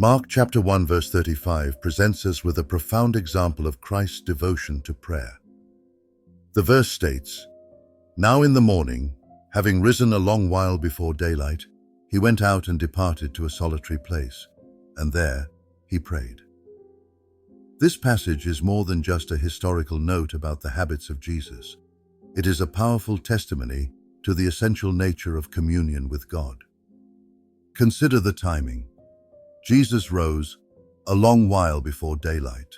Mark chapter 1 verse 35 presents us with a profound example of Christ's devotion to prayer. The verse states, "Now in the morning, having risen a long while before daylight, he went out and departed to a solitary place, and there he prayed." This passage is more than just a historical note about the habits of Jesus. It is a powerful testimony to the essential nature of communion with God. Consider the timing. Jesus rose a long while before daylight.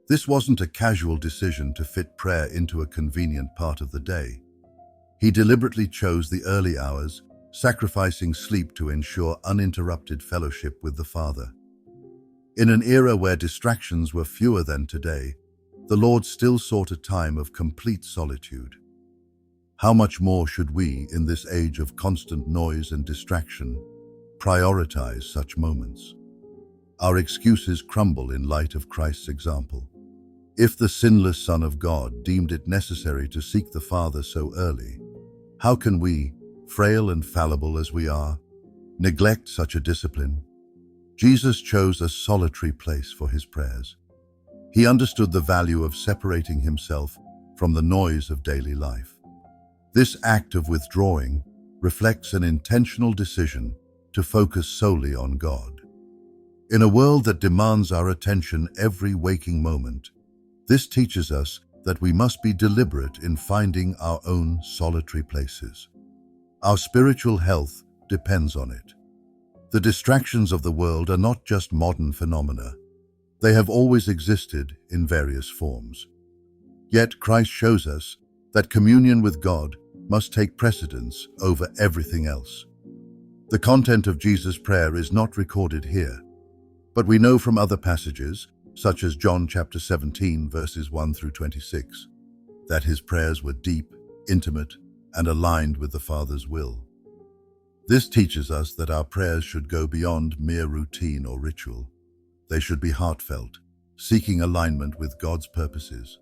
This wasn't a casual decision to fit prayer into a convenient part of the day. He deliberately chose the early hours, sacrificing sleep to ensure uninterrupted fellowship with the Father. In an era where distractions were fewer than today, the Lord still sought a time of complete solitude. How much more should we, in this age of constant noise and distraction, prioritize such moments? Our excuses crumble in light of Christ's example. If the sinless Son of God deemed it necessary to seek the Father so early, how can we, frail and fallible as we are, neglect such a discipline? Jesus chose a solitary place for his prayers. He understood the value of separating himself from the noise of daily life. This act of withdrawing reflects an intentional decision to focus solely on God. In a world that demands our attention every waking moment, this teaches us that we must be deliberate in finding our own solitary places. Our spiritual health depends on it. The distractions of the world are not just modern phenomena. They have always existed in various forms. Yet Christ shows us that communion with God must take precedence over everything else. The content of Jesus' prayer is not recorded here, but we know from other passages, such as John chapter 17 verses 1 through 26, that his prayers were deep, intimate, and aligned with the Father's will. This teaches us that our prayers should go beyond mere routine or ritual. They should be heartfelt, seeking alignment with God's purposes.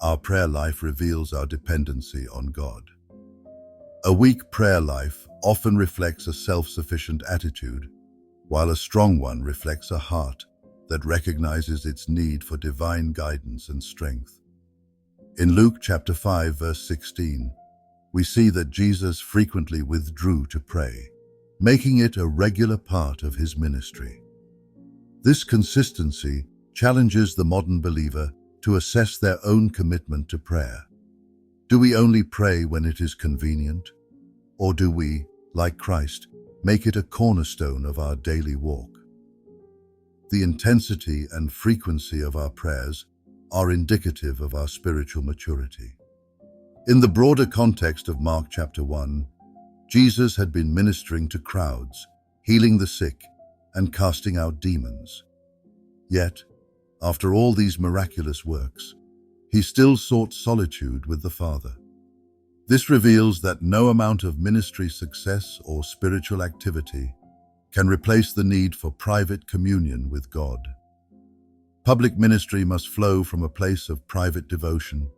Our prayer life reveals our dependency on God. A weak prayer life often reflects a self-sufficient attitude, while a strong one reflects a heart that recognizes its need for divine guidance and strength. In Luke chapter 5 verse 16, we see that Jesus frequently withdrew to pray, making it a regular part of his ministry. This consistency challenges the modern believer to assess their own commitment to prayer. Do we only pray when it is convenient? Or do we, like Christ, make it a cornerstone of our daily walk? The intensity and frequency of our prayers are indicative of our spiritual maturity. In the broader context of Mark chapter 1, Jesus had been ministering to crowds, healing the sick, and casting out demons. Yet, after all these miraculous works, he still sought solitude with the Father. This reveals that no amount of ministry success or spiritual activity can replace the need for private communion with God. Public ministry must flow from a place of private devotion,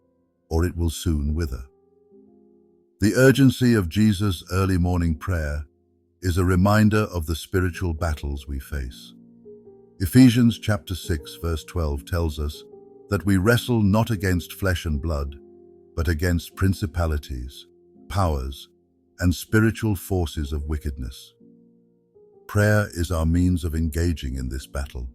or it will soon wither. The urgency of Jesus' early morning prayer is a reminder of the spiritual battles we face. Ephesians chapter 6 verse 12 tells us that we wrestle not against flesh and blood, but against principalities, powers, and spiritual forces of wickedness. Prayer is our means of engaging in this battle,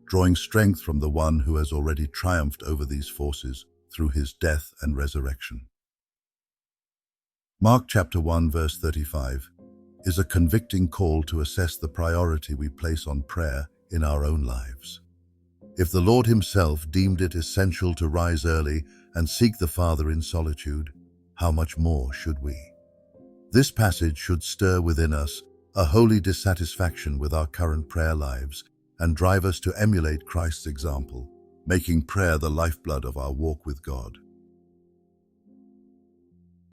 drawing strength from the one who has already triumphed over these forces through his death and resurrection. Mark chapter 1 verse 35 is a convicting call to assess the priority we place on prayer in our own lives. If the Lord himself deemed it essential to rise early and seek the Father in solitude, how much more should we? This passage should stir within us a holy dissatisfaction with our current prayer lives and drive us to emulate Christ's example, making prayer the lifeblood of our walk with God.